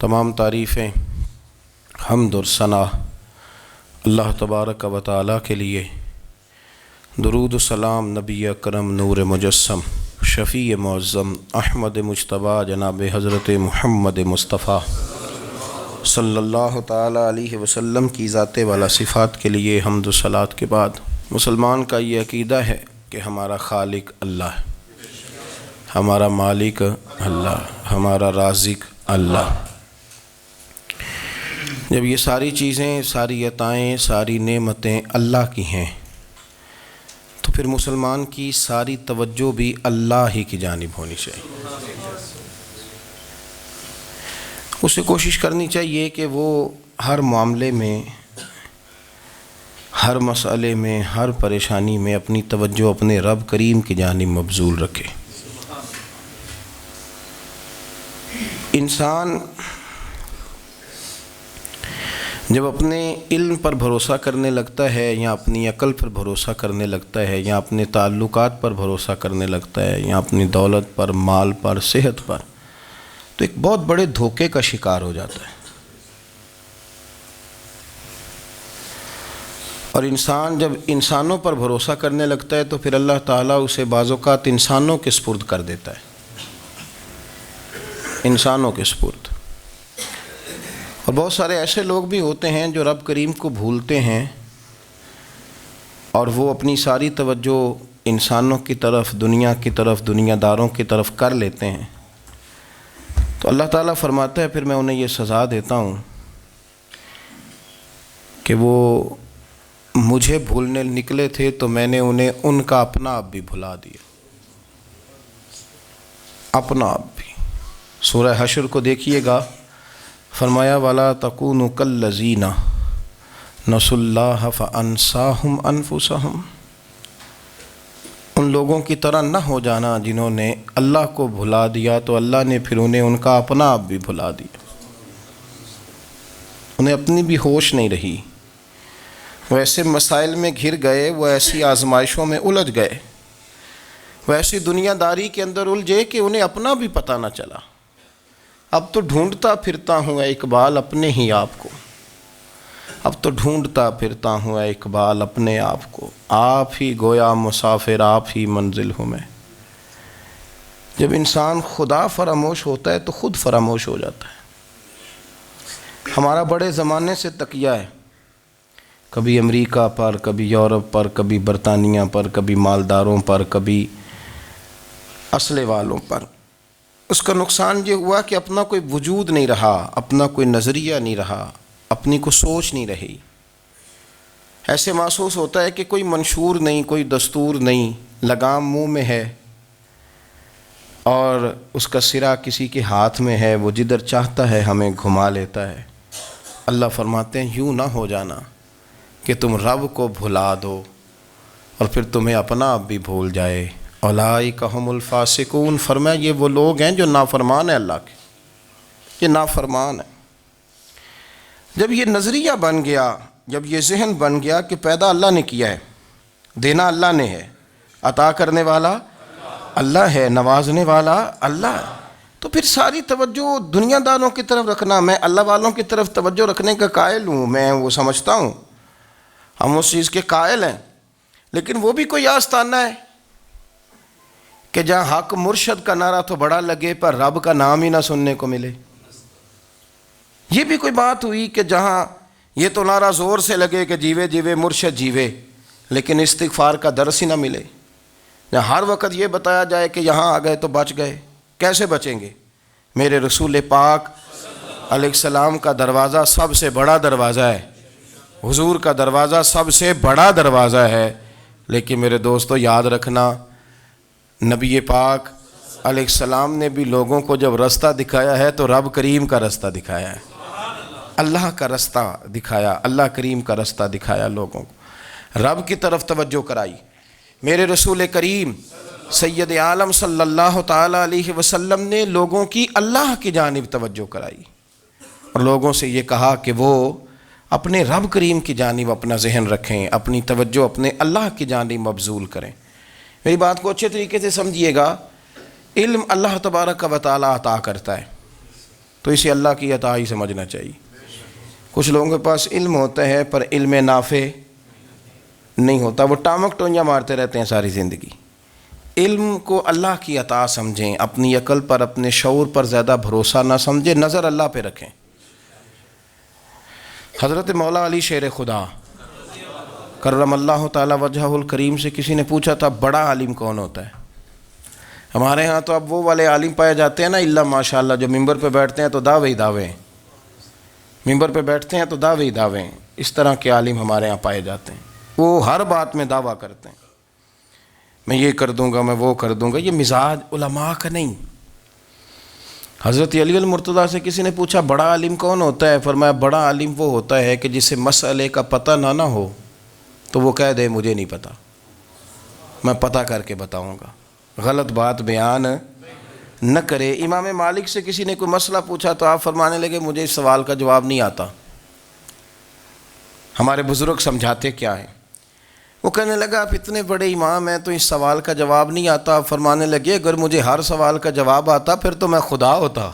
تمام تعریفیں حمد اور ثنا اللہ تبارک و تعالیٰ کے لیے۔ درود و سلام نبی اکرم نور مجسم شفیع معظم احمد مجتبیٰ جناب حضرت محمد مصطفیٰ صلی اللہ تعالیٰ علیہ وسلم کی ذات والا صفات کے لیے حمد و صلات کے بعد مسلمان کا یہ عقیدہ ہے کہ ہمارا خالق اللہ ہے، ہمارا مالک اللہ، ہمارا رازق اللہ۔ جب یہ ساری چیزیں، ساری عطائیں، ساری نعمتیں اللہ کی ہیں تو پھر مسلمان کی ساری توجہ بھی اللہ ہی کی جانب ہونی چاہیے۔ اسے کوشش کرنی چاہیے کہ وہ ہر معاملے میں، ہر مسئلے میں، ہر پریشانی میں اپنی توجہ اپنے رب کریم کی جانب مبذول رکھے۔ انسان جب اپنے علم پر بھروسہ کرنے لگتا ہے یا اپنی عقل پر بھروسہ کرنے لگتا ہے یا اپنے تعلقات پر بھروسہ کرنے لگتا ہے یا اپنی دولت پر، مال پر، صحت پر، تو ایک بہت بڑے دھوکے کا شکار ہو جاتا ہے۔ اور انسان جب انسانوں پر بھروسہ کرنے لگتا ہے تو پھر اللہ تعالیٰ اسے بعض اوقات انسانوں کے سپرد کر دیتا ہے، انسانوں کے سپرد۔ اور بہت سارے ایسے لوگ بھی ہوتے ہیں جو رب کریم کو بھولتے ہیں اور وہ اپنی ساری توجہ انسانوں کی طرف، دنیا کی طرف، دنیا داروں کی طرف کر لیتے ہیں، تو اللہ تعالیٰ فرماتا ہے پھر میں انہیں یہ سزا دیتا ہوں کہ وہ مجھے بھولنے نکلے تھے تو میں نے انہیں ان کا اپنا آپ بھی بھلا دیا، اپنا آپ بھی۔ سورہ حشر کو دیکھیے گا، فرمایا وَلَا تَكُونُوا كَالَّذِينَ نَسُوا اللَّهَ فَأَنسَاهُمْ أَنفُسَهُمْ۔ ان لوگوں کی طرح نہ ہو جانا جنہوں نے اللہ کو بھلا دیا تو اللہ نے پھر انہیں ان کا اپنا آپ بھی بھلا دیا، انہیں اپنی بھی ہوش نہیں رہی، وہ ایسے مسائل میں گھر گئے، وہ ایسی آزمائشوں میں الجھ گئے، وہ ایسی دنیا داری کے اندر الجھے کہ انہیں اپنا بھی پتہ نہ چلا۔ اب تو ڈھونڈتا پھرتا ہوں اے اقبال اپنے ہی آپ کو، اب تو ڈھونڈتا پھرتا ہوں اے اقبال اپنے آپ کو، آپ ہی گویا مسافر، آپ ہی منزل ہوں میں۔ جب انسان خدا فراموش ہوتا ہے تو خود فراموش ہو جاتا ہے۔ ہمارا بڑے زمانے سے تکیہ ہے، کبھی امریکہ پر، کبھی یورپ پر، کبھی برطانیہ پر، کبھی مالداروں پر، کبھی اسلحے والوں پر۔ اس کا نقصان یہ ہوا کہ اپنا کوئی وجود نہیں رہا، اپنا کوئی نظریہ نہیں رہا، اپنی کوئی سوچ نہیں رہی۔ ایسے محسوس ہوتا ہے کہ کوئی منشور نہیں، کوئی دستور نہیں، لگام منہ میں ہے اور اس کا سرا کسی کے ہاتھ میں ہے، وہ جدھر چاہتا ہے ہمیں گھما لیتا ہے۔ اللہ فرماتے ہیں یوں نہ ہو جانا کہ تم رب کو بھلا دو اور پھر تمہیں اپنا آپ بھی بھول جائے۔ اولئک ھم الفاسقون، فرمایا یہ وہ لوگ ہیں جو نافرمان ہیں اللہ کے، یہ نافرمان ہیں۔ جب یہ نظریہ بن گیا، جب یہ ذہن بن گیا کہ پیدا اللہ نے کیا ہے، دینا اللہ نے ہے، عطا کرنے والا اللہ ہے، نوازنے والا اللہ ہے، تو پھر ساری توجہ دنیا داروں کی طرف رکھنا، میں اللہ والوں کی طرف توجہ رکھنے کا قائل ہوں، میں وہ سمجھتا ہوں، ہم اس چیز کے قائل ہیں، لیکن وہ بھی کوئی آستانہ ہے کہ جہاں حق مرشد کا نعرہ تو بڑا لگے پر رب کا نام ہی نہ سننے کو ملے۔ یہ بھی کوئی بات ہوئی کہ جہاں یہ تو نعرہ زور سے لگے کہ جیوے جیوے مرشد جیوے، لیکن استغفار کا درس ہی نہ ملے۔ جہاں ہر وقت یہ بتایا جائے کہ یہاں آ گئے تو بچ گئے، کیسے بچیں گے؟ میرے رسول پاک علیہ السلام کا دروازہ سب سے بڑا دروازہ ہے، حضور کا دروازہ سب سے بڑا دروازہ ہے، لیکن میرے دوستو یاد رکھنا، نبی پاک علیہ السلام نے بھی لوگوں کو جب رستہ دکھایا ہے تو رب کریم کا رستہ دکھایا ہے، اللہ کا رستہ دکھایا، اللہ کریم کا رستہ دکھایا، لوگوں کو رب کی طرف توجہ کرائی۔ میرے رسول کریم سید عالم صلی اللہ تعالیٰ علیہ وسلم نے لوگوں کی اللہ کی جانب توجہ کرائی اور لوگوں سے یہ کہا کہ وہ اپنے رب کریم کی جانب اپنا ذہن رکھیں، اپنی توجہ اپنے اللہ کی جانب مبذول کریں۔ میری بات کو اچھے طریقے سے سمجھیے گا، علم اللہ تبارک و تعالیٰ عطا کرتا ہے، تو اسے اللہ کی عطا ہی سمجھنا چاہیے۔ کچھ لوگوں کے پاس علم ہوتا ہے پر علم نافع نہیں ہوتا، وہ ٹامک ٹونجا مارتے رہتے ہیں ساری زندگی۔ علم کو اللہ کی عطا سمجھیں، اپنی عقل پر اپنے شعور پر زیادہ بھروسہ نہ سمجھیں، نظر اللہ پہ رکھیں۔ حضرت مولا علی شیر خدا کرم اللہ تعالی وجہہ الکریم سے کسی نے پوچھا تھا بڑا عالم کون ہوتا ہے؟ ہمارے ہاں تو اب وہ والے عالم پائے جاتے ہیں نا، اللہ ماشاء اللہ، جو ممبر پہ بیٹھتے ہیں تو دعوے ہی دعوے ہیں، ممبر پہ بیٹھتے ہیں تو دعوے ہی دعوے ہیں۔ اس طرح کے عالم ہمارے ہاں پائے جاتے ہیں، وہ ہر بات میں دعویٰ کرتے ہیں، میں یہ کر دوں گا، میں وہ کر دوں گا۔ یہ مزاج علماء کا نہیں۔ حضرت علی المرتضیٰ سے کسی نے پوچھا بڑا عالم کون ہوتا ہے؟ فرمایا بڑا عالم وہ ہوتا ہے کہ جسے مسئلے کا پتہ نہ ہو تو وہ کہہ دے مجھے نہیں پتہ، میں پتہ کر کے بتاؤں گا، غلط بات بیان نہ کرے۔ امام مالک سے کسی نے کوئی مسئلہ پوچھا تو آپ فرمانے لگے مجھے اس سوال کا جواب نہیں آتا، ہمارے بزرگ سمجھاتے کیا ہیں؟ وہ کہنے لگا آپ اتنے بڑے امام ہیں تو اس سوال کا جواب نہیں آتا۔ آپ فرمانے لگے اگر مجھے ہر سوال کا جواب آتا پھر تو میں خدا ہوتا،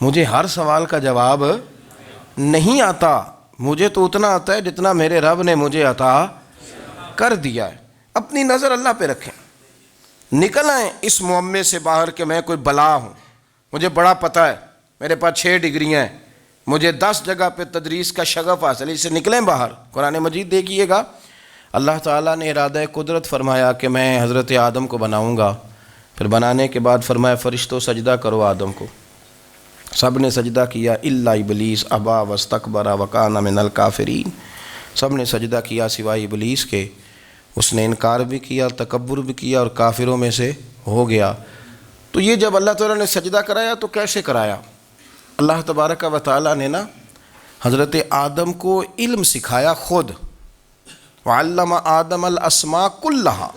مجھے ہر سوال کا جواب نہیں آتا، مجھے تو اتنا آتا ہے جتنا میرے رب نے مجھے عطا کر دیا ہے۔ اپنی نظر اللہ پہ رکھیں، نکل آئیں اس معمے سے باہر کہ میں کوئی بلا ہوں، مجھے بڑا پتہ ہے، میرے پاس 6 ڈگریاں ہیں، مجھے 10 جگہ پہ تدریس کا شغف حاصل ہے، اس سے نکلیں باہر۔ قرآن مجید دیکھیے گا، اللہ تعالیٰ نے ارادہ قدرت فرمایا کہ میں حضرت آدم کو بناؤں گا، پھر بنانے کے بعد فرمایا فرشتوں سجدہ کرو آدم کو، سب نے سجدہ کیا الا ابلیس ابا واستکبر وکان من الکافرین، سب نے سجدہ کیا سوائے ابلیس کے، اس نے انکار بھی کیا، تکبر بھی کیا اور کافروں میں سے ہو گیا۔ تو یہ جب اللہ تعالیٰ نے سجدہ کرایا تو کیسے کرایا؟ اللہ تبارک و تعالیٰ نے نا حضرت آدم کو علم سکھایا خود، وعلم آدم الاسماء کلہا،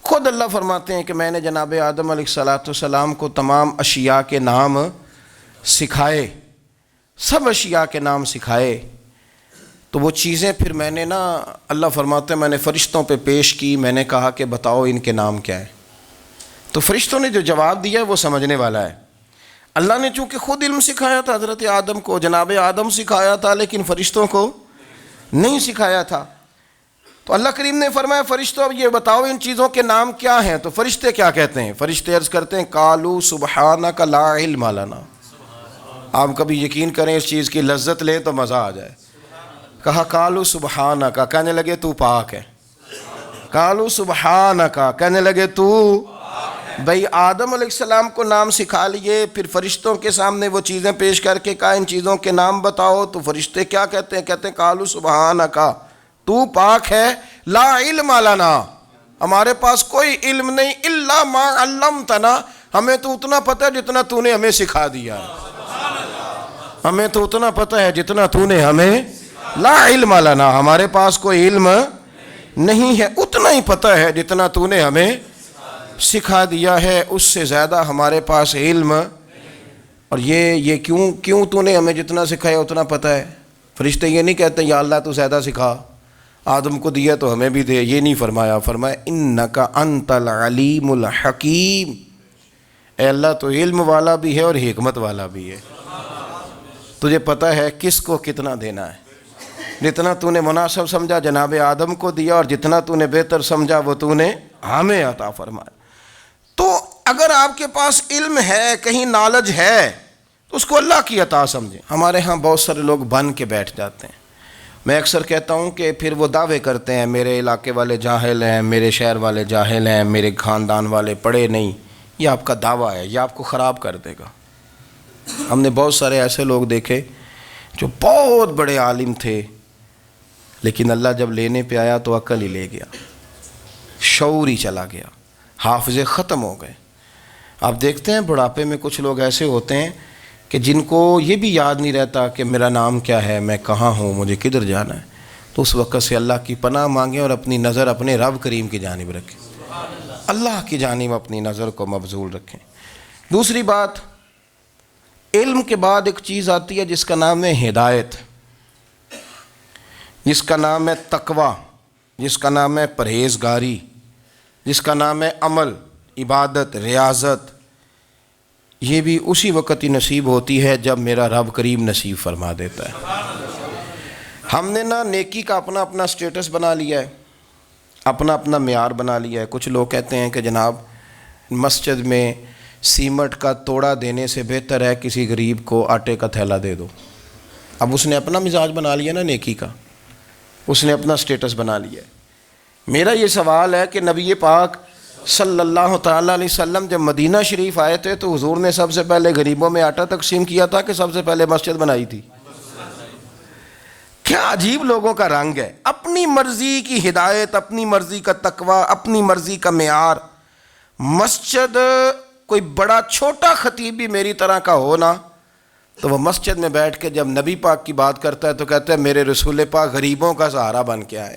خود اللہ فرماتے ہیں کہ میں نے جناب آدم علیہ السلام کو تمام اشیاء کے نام سکھائے، سب اشیاء کے نام سکھائے۔ تو وہ چیزیں پھر میں نے نا، اللہ فرماتے ہیں میں نے فرشتوں پہ پیش کی، میں نے کہا کہ بتاؤ ان کے نام کیا ہے، تو فرشتوں نے جو جواب دیا ہے وہ سمجھنے والا ہے۔ اللہ نے چونکہ خود علم سکھایا تھا حضرت آدم کو، جناب آدم سکھایا تھا لیکن فرشتوں کو نہیں سکھایا تھا، تو اللہ کریم نے فرمایا فرشتوں اب یہ بتاؤ ان چیزوں کے نام کیا ہیں؟ تو فرشتے کیا کہتے ہیں؟ فرشتے عرض کرتے ہیں قالوا سبحانک لا علم لنا۔ آپ کبھی یقین کریں اس چیز کی لذت لیں تو مزہ آ جائے۔ کہا قالوا سبحانک، کہنے لگے تو پاک ہے، قالوا سبحانک، کہنے لگے تو بھئی آدم علیہ السلام کو نام سکھا لیے، پھر فرشتوں کے سامنے وہ چیزیں پیش کر کے کہا ان چیزوں کے نام بتاؤ، تو فرشتے کیا کہتے ہیں؟ کہتے ہیں قالوا سبحانک، تو پاک ہے، لا علم لنا، ہمارے پاس کوئی علم نہیں، الا ما علمتنا، ہمیں تو اتنا پتہ ہے جتنا تو نے ہمیں سکھا دیا ہے، ہمیں تو اتنا پتہ ہے جتنا تو نے ہمیں، لا علم لنا، ہمارے پاس کوئی علم نہیں ہے، اتنا ہی پتہ ہے جتنا تو نے ہمیں سکھا دیا ہے، اس سے زیادہ ہمارے پاس علم۔ اور یہ کیوں تو نے ہمیں جتنا سکھایا اتنا پتہ ہے؟ فرشتے یہ نہیں کہتے یا اللہ تو زیادہ سکھا، آدم کو دیا تو ہمیں بھی دے، یہ نہیں فرمایا، فرمایا انک انت العلیم الحکیم، اے اللہ تو علم والا بھی ہے اور حکمت والا بھی ہے، تجھے پتہ ہے کس کو کتنا دینا ہے، جتنا تو نے مناسب سمجھا جناب آدم کو دیا، اور جتنا تو نے بہتر سمجھا وہ تو نے ہمیں عطا فرمایا۔ تو اگر آپ کے پاس علم ہے، کہیں نالج ہے، تو اس کو اللہ کی عطا سمجھیں۔ ہمارے ہاں بہت سارے لوگ بن کے بیٹھ جاتے ہیں، میں اکثر کہتا ہوں کہ پھر وہ دعوے کرتے ہیں میرے علاقے والے جاہل ہیں، میرے شہر والے جاہل ہیں، میرے خاندان والے پڑھے نہیں، یہ آپ کا دعویٰ ہے، یہ آپ کو خراب کر دے گا۔ ہم نے بہت سارے ایسے لوگ دیکھے جو بہت بڑے عالم تھے، لیکن اللہ جب لینے پہ آیا تو عقل ہی لے گیا، شعور ہی چلا گیا، حافظے ختم ہو گئے۔ آپ دیکھتے ہیں بڑھاپے میں کچھ لوگ ایسے ہوتے ہیں کہ جن کو یہ بھی یاد نہیں رہتا کہ میرا نام کیا ہے، میں کہاں ہوں، مجھے کدھر جانا ہے، تو اس وقت سے اللہ کی پناہ مانگیں اور اپنی نظر اپنے رب کریم کی جانب رکھیں، اللہ کی جانب اپنی نظر کو مبذول رکھیں۔ دوسری بات، علم کے بعد ایک چیز آتی ہے جس کا نام ہے ہدایت، جس کا نام ہے تقوی، جس کا نام ہے پرہیزگاری، جس کا نام ہے عمل، عبادت، ریاضت۔ یہ بھی اسی وقت ہی نصیب ہوتی ہے جب میرا رب کریم نصیب فرما دیتا ہے۔ ہم نے نا نیکی کا اپنا اپنا سٹیٹس بنا لیا ہے، اپنا اپنا معیار بنا لیا ہے۔ کچھ لوگ کہتے ہیں کہ جناب مسجد میں سیمٹ کا توڑا دینے سے بہتر ہے کسی غریب کو آٹے کا تھیلا دے دو۔ اب اس نے اپنا مزاج بنا لیا نا نیکی کا، اس نے اپنا سٹیٹس بنا لیا ہے۔ میرا یہ سوال ہے کہ نبی پاک صلی اللہ تعالیٰ علیہ وسلم جب مدینہ شریف آئے تھے تو حضور نے سب سے پہلے غریبوں میں آٹا تقسیم کیا تھا کہ سب سے پہلے مسجد بنائی تھی؟ کیا عجیب لوگوں کا رنگ ہے، اپنی مرضی کی ہدایت، اپنی مرضی کا تقوی، اپنی مرضی کا معیار۔ مسجد کوئی بڑا چھوٹا خطیب بھی میری طرح کا ہو نا تو وہ مسجد میں بیٹھ کے جب نبی پاک کی بات کرتا ہے تو کہتا ہے میرے رسول پاک غریبوں کا سہارا بن کے آئے۔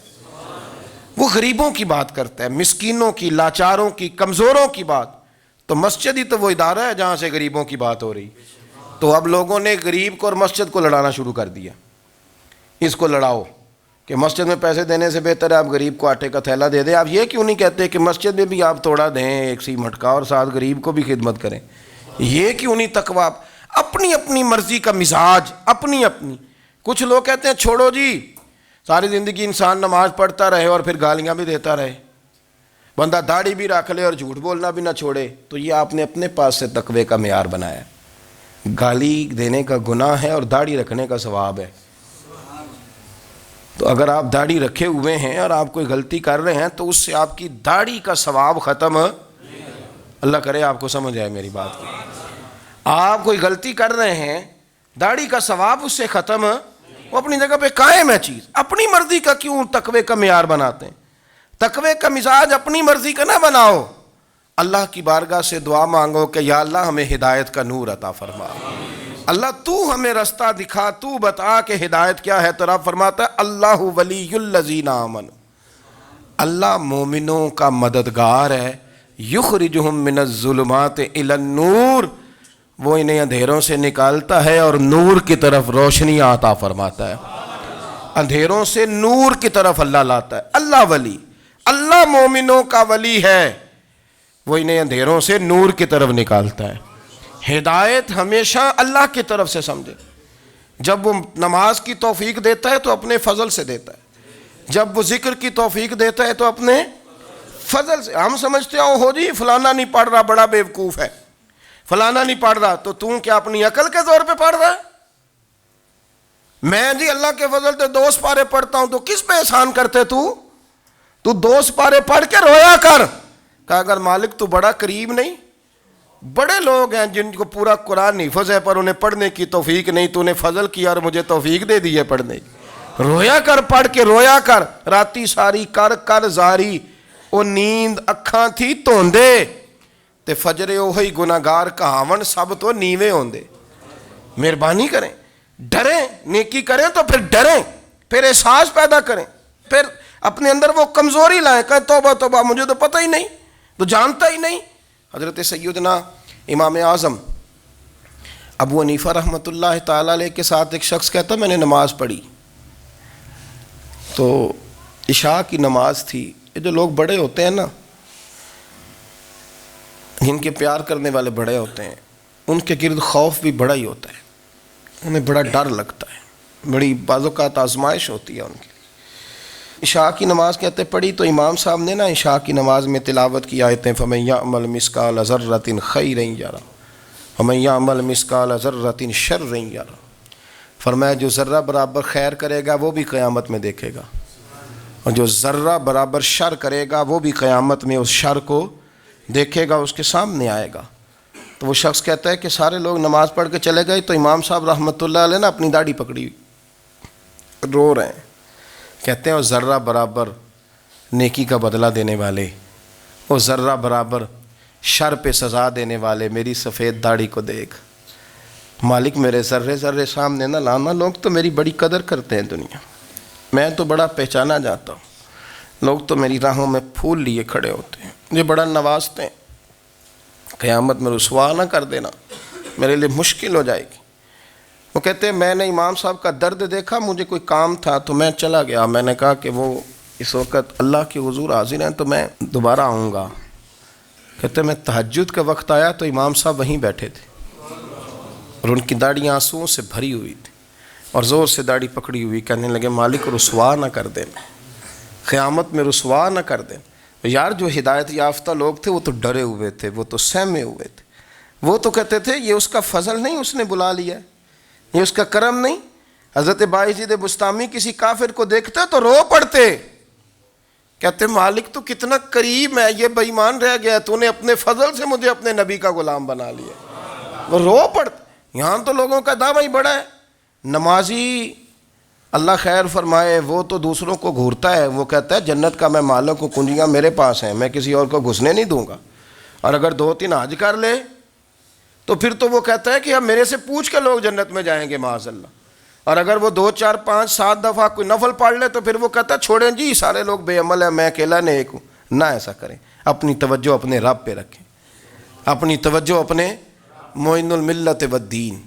وہ غریبوں کی بات کرتا ہے، مسکینوں کی، لاچاروں کی، کمزوروں کی بات۔ تو مسجد ہی تو وہ ادارہ ہے جہاں سے غریبوں کی بات ہو رہی۔ تو اب لوگوں نے غریب کو اور مسجد کو لڑانا شروع کر دیا، اس کو لڑاؤ کہ مسجد میں پیسے دینے سے بہتر ہے آپ غریب کو آٹے کا تھیلا دے دیں۔ آپ یہ کیوں نہیں کہتے کہ مسجد میں بھی آپ توڑا دیں ایک سیمٹ کا اور ساتھ غریب کو بھی خدمت کریں؟ یہ کیوں نہیں تقویٰ؟ اپنی اپنی مرضی کا مزاج، اپنی اپنی۔ کچھ لوگ کہتے ہیں چھوڑو جی، ساری زندگی انسان نماز پڑھتا رہے اور پھر گالیاں بھی دیتا رہے، بندہ داڑھی بھی رکھ لے اور جھوٹ بولنا بھی نہ چھوڑے۔ تو یہ آپ نے اپنے پاس سے تقوی کا معیار بنایا ہے۔ گالی دینے کا گناہ ہے اور داڑھی رکھنے کا ثواب ہے۔ تو اگر آپ داڑھی رکھے ہوئے ہیں اور آپ کوئی غلطی کر رہے ہیں تو اس سے آپ کی داڑھی کا ثواب ختم، اللہ کرے آپ کو سمجھ آئے میری بات کی۔ آپ کوئی غلطی کر رہے ہیں، داڑھی کا ثواب اس سے ختم، وہ اپنی جگہ پہ قائم ہے چیز۔ اپنی مرضی کا کیوں تقوی کا معیار بناتے ہیں؟ تقوی کا مزاج اپنی مرضی کا نہ بناؤ، اللہ کی بارگاہ سے دعا مانگو کہ یا اللہ ہمیں ہدایت کا نور عطا فرما، اللہ تو ہمیں رستہ دکھا، تو بتا کہ ہدایت کیا ہے۔ تو رب فرماتا ہے اللہ ولی الذین آمنوا، اللہ مومنوں کا مددگار ہے، یخرجہم من الظلمات الی النور، وہ انہیں اندھیروں سے نکالتا ہے اور نور کی طرف روشنی عطا فرماتا ہے۔ اندھیروں سے نور کی طرف اللہ لاتا ہے۔ اللہ ولی، اللہ مومنوں کا ولی ہے، وہ انہیں اندھیروں سے نور کی طرف نکالتا ہے۔ ہدایت ہمیشہ اللہ کی طرف سے سمجھے۔ جب وہ نماز کی توفیق دیتا ہے تو اپنے فضل سے دیتا ہے، جب وہ ذکر کی توفیق دیتا ہے تو اپنے فضل سے۔ ہم سمجھتے ہیں ہو جی فلانا نہیں پڑھ رہا بڑا بیوقوف ہے، فلانا نہیں پڑھ رہا، تو تم کیا اپنی عقل کے زور پہ پڑھ رہا ہے؟ میں جی اللہ کے فضل سے 2 سپارے پڑھتا ہوں، تو کس پہ احسان کرتے تو 2 سپارے پڑھ کے رویا کر۔ کہا اگر مالک تو بڑا قریب نہیں؟ بڑے لوگ ہیں جن کو پورا قرآن حفظ ہے پر انہیں پڑھنے کی توفیق نہیں، تو انہیں فضل کیا اور مجھے توفیق دے دی ہے پڑھنے کی۔ رویا کر، پڑھ کے رویا کر، راتی ساری کر کر زاری، او نیند اکھاں تھی توندے تے فجرے اوہی گناہگار کہاون سب تو نیوے ہوندے۔ مہربانی کریں، ڈریں، نیکی کریں تو پھر ڈریں، پھر احساس پیدا کریں، پھر اپنے اندر وہ کمزوری لائیں، کہیں توبہ توبہ مجھے تو پتہ ہی نہیں، تو جانتا ہی نہیں۔ حضرت سیدنا امام اعظم ابو حنیفہ رحمۃ اللہ تعالیٰ علیہ کے ساتھ ایک شخص کہتا میں نے نماز پڑھی، تو عشاء کی نماز تھی۔ یہ جو لوگ بڑے ہوتے ہیں نا، جن کے پیار کرنے والے بڑے ہوتے ہیں، ان کے گرد خوف بھی بڑا ہی ہوتا ہے، انہیں بڑا ڈر لگتا ہے، بڑی بعض اوقات آزمائش ہوتی ہے ان کے لیے۔ عشاء کی نماز کہتے پڑھی تو امام صاحب نے نا عشاء کی نماز میں تلاوت کی آیتیں فَمَن يَعْمَلْ مِثْقَالَ ذَرَّةٍ خَيْرًا يَرَهُ وَمَن يَعْمَلْ مِثْقَالَ ذَرَّةٍ شَرًّا يَرَهُ، فرمایا جو ذرہ برابر خیر کرے گا وہ بھی قیامت میں دیکھے گا، اور جو ذرہ برابر شر کرے گا وہ بھی قیامت میں اس شر کو دیکھے گا، اس کے سامنے آئے گا۔ تو وہ شخص کہتا ہے کہ سارے لوگ نماز پڑھ کے چلے گئے تو امام صاحب رحمۃ اللہ علیہ نے اپنی داڑھی پکڑی، رو رہے ہیں، کہتے ہیں وہ ذرہ برابر نیکی کا بدلہ دینے والے، وہ ذرہ برابر شر پہ سزا دینے والے میری سفید داڑھی کو دیکھ، مالک میرے ذرے ذرے سامنے نہ لانا، لوگ تو میری بڑی قدر کرتے ہیں دنیا، میں تو بڑا پہچانا جاتا ہوں، لوگ تو میری راہوں میں پھول لیے کھڑے ہوتے ہیں، مجھے بڑا نوازتے ہیں، قیامت میں رسوا نہ کر دینا، میرے لیے مشکل ہو جائے گی۔ وہ کہتے ہیں میں نے امام صاحب کا درد دیکھا، مجھے کوئی کام تھا تو میں چلا گیا، میں نے کہا کہ وہ اس وقت اللہ کے حضور حاضر ہیں تو میں دوبارہ آؤں گا۔ کہتے ہیں میں تہجد کا وقت آیا تو امام صاحب وہیں بیٹھے تھے، اور ان کی داڑھی آنسوؤں سے بھری ہوئی تھی اور زور سے داڑھی پکڑی ہوئی، کہنے لگے مالک رسوا نہ کر دیں، قیامت میں رسوا نہ کر دیں۔ یار جو ہدایت یافتہ لوگ تھے وہ تو ڈرے ہوئے تھے، وہ تو سہمے ہوئے تھے، وہ تو کہتے تھے یہ اس کا فضل نہیں، اس نے بلا لیا ہے، یہ اس کا کرم نہیں۔ حضرت باعزید بستامی کسی کافر کو دیکھتے تو رو پڑتے، کہتے مالک تو کتنا قریب ہے، یہ بے ایمان رہ گیا، تو نے اپنے فضل سے مجھے اپنے نبی کا غلام بنا لیا۔ وہ رو پڑتے۔ یہاں تو لوگوں کا دعویٰ ہی بڑا ہے، نمازی اللہ خیر فرمائے وہ تو دوسروں کو گھورتا ہے، وہ کہتا ہے جنت کا میں مالک ہوں، کنجیاں میرے پاس ہیں، میں کسی اور کو گھسنے نہیں دوں گا۔ اور اگر 2-3 حج کر لے تو پھر تو وہ کہتا ہے کہ اب میرے سے پوچھ کے لوگ جنت میں جائیں گے معاذ اللہ۔ اور اگر وہ 2 4 5 7 دفعہ کوئی نفل پڑھ لے تو پھر وہ کہتا ہے چھوڑیں جی سارے لوگ بے عمل ہیں، میں اکیلا نیک ہوں۔ نہ ایسا کریں، اپنی توجہ اپنے رب پہ رکھیں، اپنی توجہ اپنے معین الملت والدین،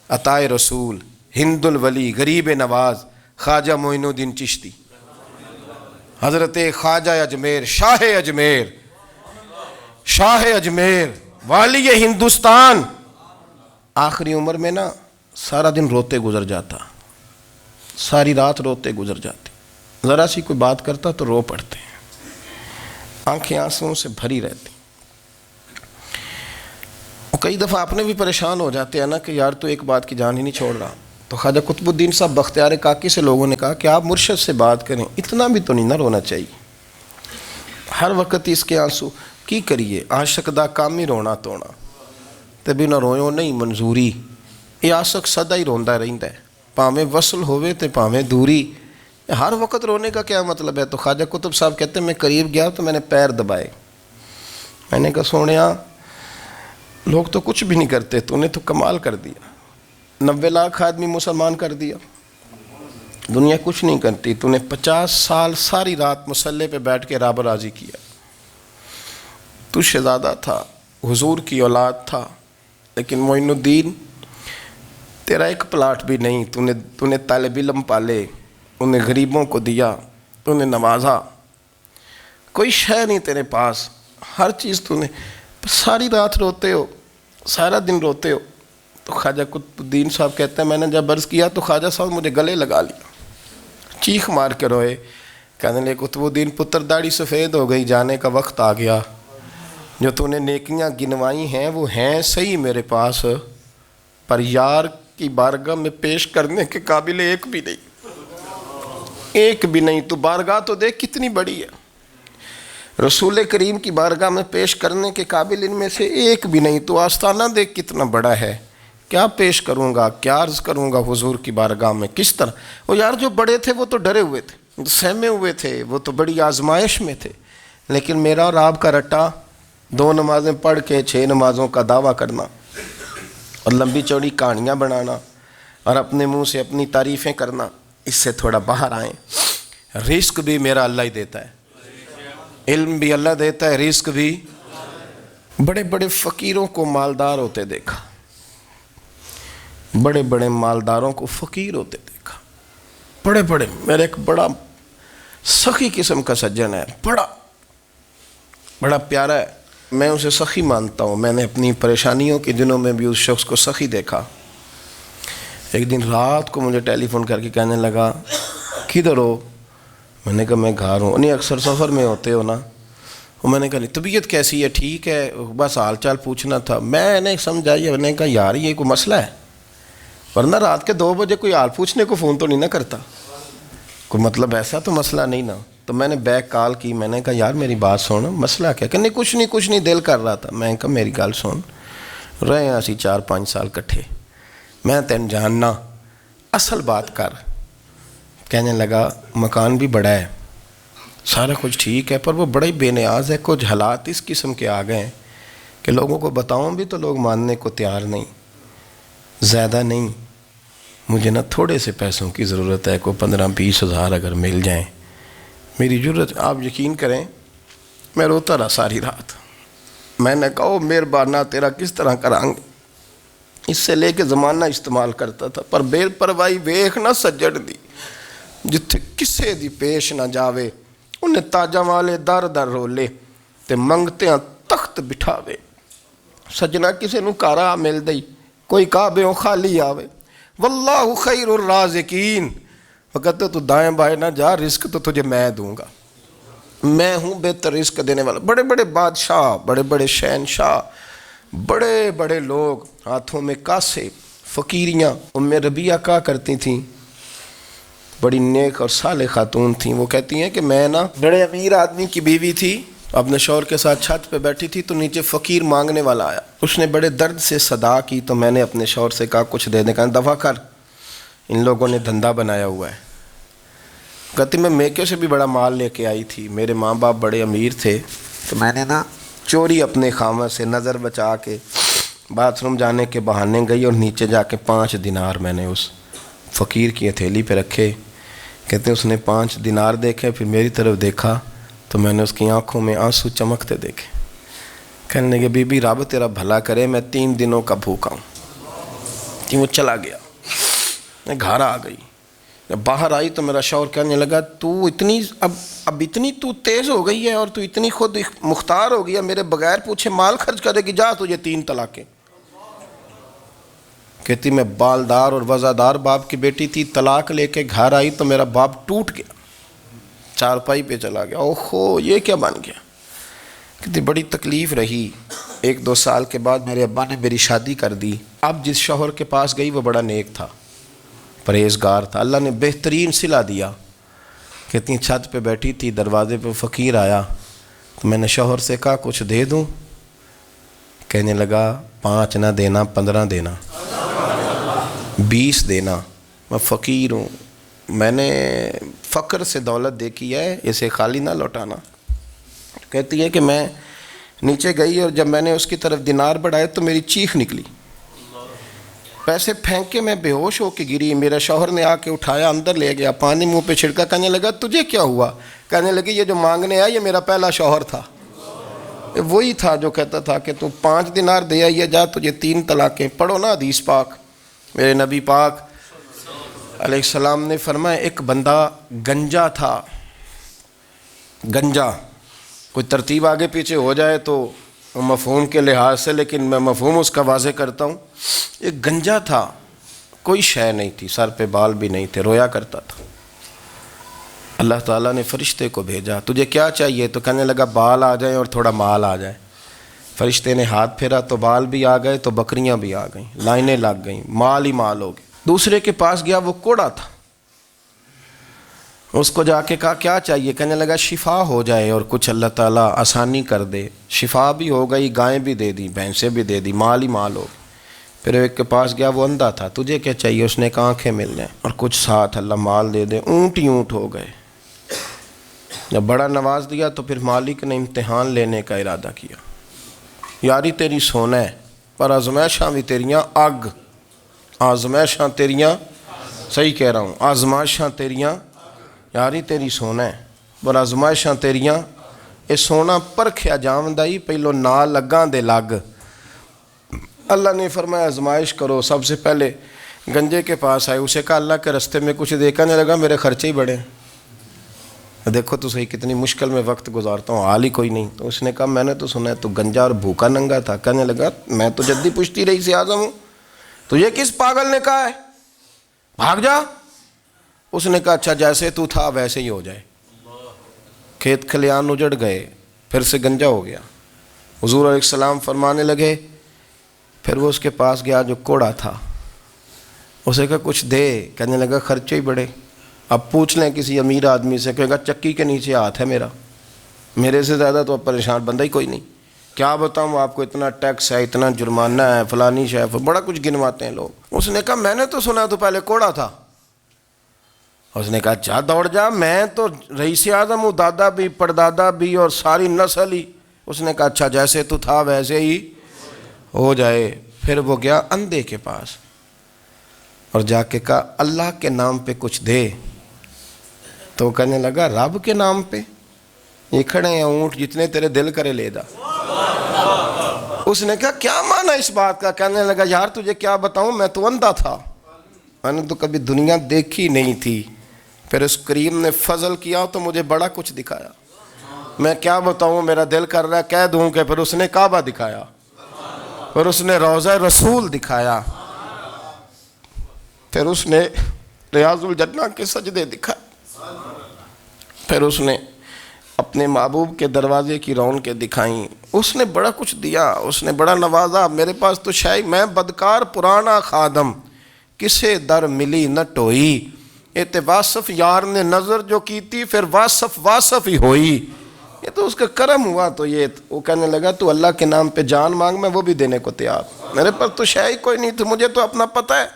عطائے رسول، ہند الولی، غریب نواز، خواجہ معین الدین چشتی، حضرت خواجہ اجمیر، شاہ اجمیر، شاہ اجمیر، والی ہندوستان۔ آخری عمر میں نا سارا دن روتے گزر جاتا، ساری رات روتے گزر جاتی، ذرا سی کوئی بات کرتا تو رو پڑتے ہیں، آنکھیں آنسوؤں سے بھری رہتی۔ کئی دفعہ اپنے بھی پریشان ہو جاتے ہیں نا کہ یار تو ایک بات کی جان ہی نہیں چھوڑ رہا۔ تو خواجہ قطب الدین صاحب بختیار کاکی سے لوگوں نے کہا کہ آپ مرشد سے بات کریں، اتنا بھی تو نہیں نہ رونا چاہیے، ہر وقت اس کے آنسو کی کریے، عاشق دا کام ہی رونا تونا، تے بھی نہ رویو نہیں منظوری، یہ عاشق سدا ہی روندا رہندا ہے، پاویں وصل ہوئے تے پاویں دوری، ہر وقت رونے کا کیا مطلب ہے؟ تو خواجہ قطب صاحب کہتے ہیں میں قریب گیا تو میں نے پیر دبائے، میں نے کہا سونیا لوگ تو کچھ بھی نہیں کرتے، تو نے تو کمال کر دیا، 90 لاکھ آدمی مسلمان کر دیا، دنیا کچھ نہیں کرتی، تو نے 50 سال ساری رات مصلے پہ بیٹھ کے رب راضی کیا، تو شہزادہ تھا، حضور کی اولاد تھا، لیکن معین الدین تیرا ایک پلاٹ بھی نہیں، تو نے طالب علم پالے، انہیں غریبوں کو دیا، تو نے نوازا، کوئی شے نہیں تیرے پاس، ہر چیز تو نے، ساری رات روتے ہو، سارا دن روتے ہو۔ تو خواجہ قطب الدین صاحب کہتے ہیں میں نے جب عرض کیا تو خواجہ صاحب مجھے گلے لگا لیا، چیخ مار کے روئے، کہنے لگے قطب الدین پتر داڑھی سفید ہو گئی، جانے کا وقت آ گیا، جو تو نے نیکیاں گنوائی ہیں وہ ہیں صحیح میرے پاس، پر یار کی بارگاہ میں پیش کرنے کے قابل ایک بھی نہیں، ایک بھی نہیں۔ تو بارگاہ تو دیکھ کتنی بڑی ہے، رسول کریم کی بارگاہ میں پیش کرنے کے قابل ان میں سے ایک بھی نہیں، تو آستانہ دیکھ کتنا بڑا ہے، کیا پیش کروں گا، کیا عرض کروں گا حضور کی بارگاہ میں، کس طرح؟ وہ یار جو بڑے تھے وہ تو ڈرے ہوئے تھے، سہمے ہوئے تھے، وہ تو بڑی آزمائش میں تھے، لیکن میرا اور آپ کا رٹا 2 نمازیں پڑھ کے 6 نمازوں کا دعویٰ کرنا اور لمبی چوڑی کہانیاں بنانا اور اپنے منہ سے اپنی تعریفیں کرنا، اس سے تھوڑا باہر آئیں۔ رزق بھی میرا اللہ ہی دیتا ہے، علم بھی اللہ دیتا ہے، رزق بھی۔ بڑے بڑے فقیروں کو مالدار ہوتے دیکھا، بڑے بڑے مالداروں کو فقیر ہوتے دیکھا، بڑے بڑے، میرے ایک بڑا سخی قسم کا سجن ہے، بڑا پیارا ہے، میں اسے سخی مانتا ہوں، میں نے اپنی پریشانیوں کے دنوں میں بھی اس شخص کو سخی دیکھا۔ ایک دن رات کو مجھے ٹیلی فون کر کے کہنے لگا کدھر ہو؟ میں نے کہا میں گھر ہوں۔ نہیں اکثر سفر میں ہوتے ہو نا؟ اور میں نے کہا طبیعت کیسی ہے؟ ٹھیک ہے، بس حال چال پوچھنا تھا۔ میں نے سمجھائی، میں نے کہا یار یہ کوئی مسئلہ ہے، ورنہ رات کے 2 بجے کوئی حال پوچھنے کو فون تو نہیں نہ کرتا، کوئی مطلب ایسا تو مسئلہ نہیں نا؟ تو میں نے بیک کال کی، میں نے کہا یار میری بات سن، مسئلہ کیا؟ کہ نہیں کچھ نہیں دل کر رہا تھا۔ میں نے کہا میری گل سن، رہے ہیں اسی 4-5 سال کٹھے، میں تین جاننا، اصل بات کر۔ کہنے لگا مکان بھی بڑا ہے، سارا کچھ ٹھیک ہے، پر وہ بڑا ہی بے نیاز ہے، کچھ حالات اس قسم کے آ گئے ہیں کہ لوگوں کو بتاؤں بھی تو لوگ ماننے کو تیار نہیں، زیادہ نہیں، مجھے نا تھوڑے سے پیسوں کی ضرورت ہے، کوئی 15-20 ہزار اگر مل جائیں، میری ضرورت۔ آپ یقین کریں میں روتا رہا ساری رات۔ میں نے کہا مہربانہ تیرا کس طرح کرانگ، اس سے لے کے زمانہ استعمال کرتا تھا، پر بے پرواہی ویخ نہ سجڑ دی، جتھے کسے دی پیش نہ جاوے، انہیں تاجاں والے در در رولے تے منگتے ہیں تخت بٹھاوے۔ سجنا کسے نو کارا مل دئی، کوئی کعبے خالی آوے. واللہ خیر الرازقین. وہ کہتے تو دائیں بائیں نہ جا، رزق تو تجھے میں دوں گا، میں ہوں بہتر رزق دینے والا. بڑے بڑے بادشاہ، بڑے بڑے شہنشاہ، بڑے بڑے لوگ، ہاتھوں میں کاسے، فقیریاں. ام ربیعہ کہا کرتی تھیں، بڑی نیک اور صالح خاتون تھیں. وہ کہتی ہیں کہ میں نا بڑے امیر آدمی کی بیوی تھی، اپنے شوہر کے ساتھ چھت پہ بیٹھی تھی تو نیچے فقیر مانگنے والا آیا. اس نے بڑے درد سے صدا کی تو میں نے اپنے شوہر سے کہا کچھ دے دیں. کہا دفع کر، ان لوگوں نے دھندا بنایا ہوا ہے. کہتی میں میکے سے بھی بڑا مال لے کے آئی تھی، میرے ماں باپ بڑے امیر تھے تو میں نے نا چوری اپنے خامہ سے نظر بچا کے باتھ روم جانے کے بہانے گئی اور نیچے جا کے 5 دینار میں نے اس فقیر کی ہتھیلی پہ رکھے. کہتے اس نے 5 دینار دیکھے، پھر میری طرف دیکھا تو میں نے اس کی آنکھوں میں آنسو چمکتے دیکھے. کہنے لگے بی بی رب تیرا بھلا کرے، میں 3 دنوں کا بھوکا ہوں. کہ وہ چلا گیا. میں گھر آ گئی، جب باہر آئی تو میرا شوہر کہنے لگا تو اتنی اب اتنی تو تیز ہو گئی ہے اور تو اتنی خود مختار ہو گئی ہے، میرے بغیر پوچھے مال خرچ کرے گی، جا تجھے 3 طلاقیں. کہتی میں بالدار اور وزادار باپ کی بیٹی تھی، طلاق لے کے گھر آئی تو میرا باپ ٹوٹ گیا، چارپائی پہ چلا گیا. اوہو یہ کیا بن گیا. کہتی بڑی تکلیف رہی. 1-2 سال کے بعد میرے ابا نے میری شادی کر دی. اب جس شوہر کے پاس گئی وہ بڑا نیک تھا، پرہیزگار تھا، اللہ نے بہترین صلہ دیا. کہتی چھت پہ بیٹھی تھی، دروازے پہ فقیر آیا تو میں نے شوہر سے کہا کچھ دے دوں. کہنے لگا 5 نہ دینا، 15 دینا، 20 دینا، میں فقیر ہوں، میں نے فقر سے دولت دیکھی ہے، اسے خالی نہ لوٹانا. کہتی ہے کہ میں نیچے گئی اور جب میں نے اس کی طرف دینار بڑھائے تو میری چیخ نکلی، پیسے پھینک کے میں بے ہوش ہو کے گری. میرا شوہر نے آ کے اٹھایا، اندر لے گیا، پانی منہ پہ چھڑکا. کہنے لگا تجھے کیا ہوا. کہنے لگی یہ جو مانگنے آیا یہ میرا پہلا شوہر تھا، وہی تھا جو کہتا تھا کہ تو 5 دینار دے آئیے، جا تجھے 3 طلاقیں. پڑھو نا حدیث پاک. میرے نبی پاک علیہ السلام نے فرمایا ایک بندہ گنجا تھا. گنجا، کوئی ترتیب آگے پیچھے ہو جائے تو مفہوم کے لحاظ سے، لیکن میں مفہوم اس کا واضح کرتا ہوں. ایک گنجا تھا، کوئی شے نہیں تھی، سر پہ بال بھی نہیں تھے، رویا کرتا تھا. اللہ تعالیٰ نے فرشتے کو بھیجا، تجھے کیا چاہیے. تو کہنے لگا بال آ جائیں اور تھوڑا مال آ جائے. فرشتے نے ہاتھ پھیرا تو بال بھی آ گئے تو بکریاں بھی آ گئیں، لائنیں لگ گئیں، مال ہی مال ہو گئے. دوسرے کے پاس گیا، وہ کوڑا تھا. اس کو جا کے کہا کیا چاہیے. کہنے لگا شفا ہو جائے اور کچھ اللہ تعالیٰ آسانی کر دے. شفا بھی ہو گئی، گائیں بھی دے دی، بھینسیں بھی دے دی، مال ہی مال ہو گئے. پھر ایک کے پاس گیا، وہ اندھا تھا. تجھے کیا چاہیے. اس نے کہا آنکھیں مل جائیں اور کچھ ساتھ اللہ مال دے دے. اونٹ ہی اونٹ ہو گئے. جب بڑا نواز دیا تو پھر مالک نے امتحان لینے کا ارادہ کیا. یاری تیری سونا ہے پر آزمائشاں بھی تیریاں اگ. آزمائشاں تیریاں، صحیح کہہ رہا ہوں، آزمائشاں تیریاں. یاری تیری سونا ہے پر آزمائشاں تیریاں. اے سونا پرکھیا جاوندائی پہلو نہ لگاں دے لگ. اللہ نے فرمایا آزمائش کرو. سب سے پہلے گنجے کے پاس آئے، اسے کہا اللہ کے رستے میں کچھ دیکھا نہیں لگا، میرے خرچے ہی بڑے. دیکھو تو صحیح کتنی مشکل میں وقت گزارتا ہوں، حال ہی کوئی نہیں. تو اس نے کہا میں نے تو سنا ہے تو گنجا اور بھوکا ننگا تھا. کہنے لگا میں تو جدی پشتی رئیس اعظم ہوں، تجھے کس پاگل نے کہا ہے بھاگ جا. اس نے کہا اچھا جیسے تو تھا ویسے ہی ہو جائے. کھیت کھلیان اجڑ گئے، پھر سے گنجا ہو گیا. حضور علیہ السلام فرمانے لگے. پھر وہ اس کے پاس گیا جو کوڑا تھا، اسے کہا کچھ دے. کہنے لگا خرچے ہی بڑے. اب پوچھ لیں کسی امیر آدمی سے، کہے گا چکی کے نیچے ہاتھ ہے میرا، میرے سے زیادہ تو اب پریشان بندہ ہی کوئی نہیں. کیا بتاؤں آپ کو، اتنا ٹیکس ہے، اتنا جرمانہ ہے، فلانی شے، بڑا کچھ گنواتے ہیں لوگ. اس نے کہا میں نے تو سنا تو پہلے کوڑا تھا. اس نے کہا جا دوڑ جا، میں تو رئیس اعظم ہوں، دادا بھی پردادا بھی اور ساری نسل ہی. اس نے کہا اچھا جیسے تو تھا ویسے ہی ہو جائے. پھر وہ گیا اندھے کے پاس اور جا کے کہا اللہ کے نام پہ کچھ دے. تو کہنے لگا رب کے نام پہ؟ یہ کھڑے ہیں اونٹ، جتنے تیرے دل کرے لے جا. اس نے کہا کیا معنی اس بات کا. کہنے لگا یار تجھے کیا بتاؤں، میں تو اندھا تھا، میں نے تو کبھی دنیا دیکھی نہیں تھی. پھر اس کریم نے فضل کیا تو مجھے بڑا کچھ دکھایا. میں کیا بتاؤں، میرا دل کر رہا ہے کہہ دوں کہ پھر اس نے کعبہ دکھایا، پھر اس نے روضہ رسول دکھایا، پھر اس نے ریاض الجنہ کے سجدے دکھائے، پھر اس نے اپنے محبوب کے دروازے کی رونقیں دکھائیں، اس نے بڑا کچھ دیا، اس نے بڑا نوازا۔ میرے پاس تو شاید میں بدکار پرانا خادم، کسے در ملی نہ ٹوئی، اے واصف یار نے نظر جو کی تھی، پھر واصف ہی ہوئی۔ یہ تو اس کا کرم ہوا۔ تو یہ وہ کہنے لگا تو اللہ کے نام پہ جان مانگ، میں وہ بھی دینے کو تیار۔ میرے پاس تو شے کوئی نہیں تھی، مجھے تو اپنا پتہ ہے،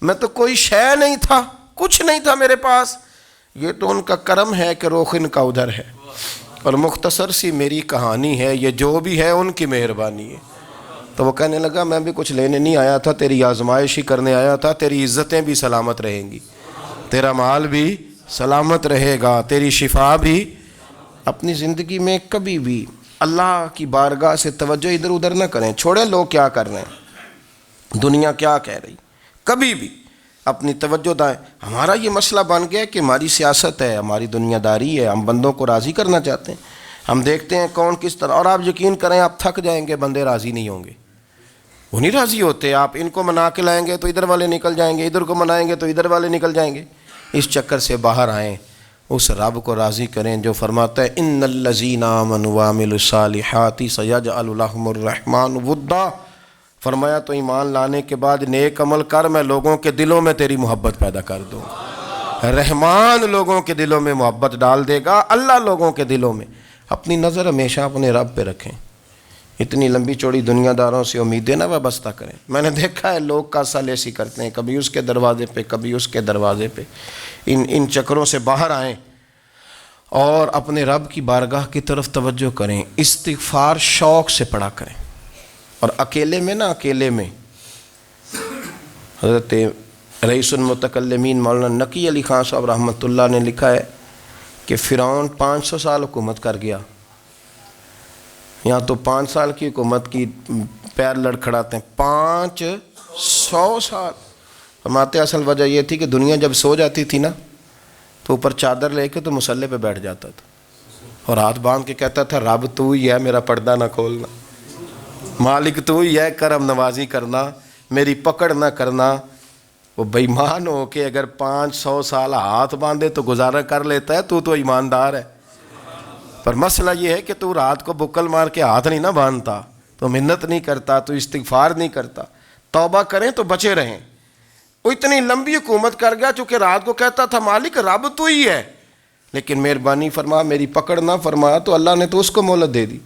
میں تو کوئی شے نہیں تھا، کچھ نہیں تھا میرے پاس۔ یہ تو ان کا کرم ہے کہ رخ ان کا ادھر ہے، اور مختصر سی میری کہانی ہے، یہ جو بھی ہے ان کی مہربانی ہے۔ تو وہ کہنے لگا میں بھی کچھ لینے نہیں آیا تھا، تیری آزمائش ہی کرنے آیا تھا، تیری عزتیں بھی سلامت رہیں گی، تیرا مال بھی سلامت رہے گا، تیری شفا بھی۔ اپنی زندگی میں کبھی بھی اللہ کی بارگاہ سے توجہ ادھر ادھر نہ کریں، چھوڑیں لوگ کیا کر رہے ہیں، دنیا کیا کہہ رہی، کبھی بھی اپنی توجہ دائیں۔ ہمارا یہ مسئلہ بن گیا کہ ہماری سیاست ہے، ہماری دنیا داری ہے، ہم بندوں کو راضی کرنا چاہتے ہیں، ہم دیکھتے ہیں کون کس طرح، اور آپ یقین کریں آپ تھک جائیں گے، بندے راضی نہیں ہوں گے، وہ نہیں راضی ہوتے۔ آپ ان کو منا کے لائیں گے تو ادھر والے نکل جائیں گے، ادھر کو منائیں گے تو ادھر والے نکل جائیں گے۔ اس چکر سے باہر آئیں، اس رب کو راضی کریں جو فرماتا ہے ان الذین آمنوا وعملوا الصالحات سیجعل لهم الرحمن ودا۔ فرمایا تو ایمان لانے کے بعد نیک عمل کر، میں لوگوں کے دلوں میں تیری محبت پیدا کر دوں۔ رحمان لوگوں کے دلوں میں محبت ڈال دے گا، اللہ لوگوں کے دلوں میں۔ اپنی نظر ہمیشہ اپنے رب پہ رکھیں، اتنی لمبی چوڑی دنیا داروں سے امیدیں نہ وابستہ کریں۔ میں نے دیکھا ہے لوگ کا سال ایسی کرتے ہیں، کبھی اس کے دروازے پہ کبھی اس کے دروازے پہ۔ ان چکروں سے باہر آئیں اور اپنے رب کی بارگاہ کی طرف توجہ کریں، استغفار شوق سے پڑھا کریں۔ اور اکیلے میں اکیلے میں حضرت رئیس المتکلمین مولانا نقی علی خان صاحب رحمۃ اللہ نے لکھا ہے کہ فرعون 500 سال حکومت کر گیا، یہاں تو 5 سال کی حکومت کی پیر لڑکھڑاتے ہیں، 500 سال۔ فرماتے اصل وجہ یہ تھی کہ دنیا جب سو جاتی تھی نا تو اوپر چادر لے کے تو مسلح پہ بیٹھ جاتا تھا اور ہاتھ باندھ کے کہتا تھا رب تو ہی ہے، میرا پردہ نہ کھولنا، مالک تو ہی ہے، کرم نوازی کرنا، میری پکڑ نہ کرنا۔ وہ بے ایمان ہو کے اگر 500 سال ہاتھ باندھے تو گزارا کر لیتا ہے، تو ایماندار ہے۔ پر مسئلہ یہ ہے کہ تو رات کو بکل مار کے ہاتھ نہیں نہ باندھتا، تو منت نہیں کرتا، تو استغفار نہیں کرتا۔ توبہ کریں تو بچے رہیں۔ وہ اتنی لمبی حکومت کر گیا چونکہ رات کو کہتا تھا مالک رب تو ہی ہے، لیکن مہربانی فرما، میری پکڑ نہ فرمایا، تو اللہ نے تو اس کو مہلت دے دی۔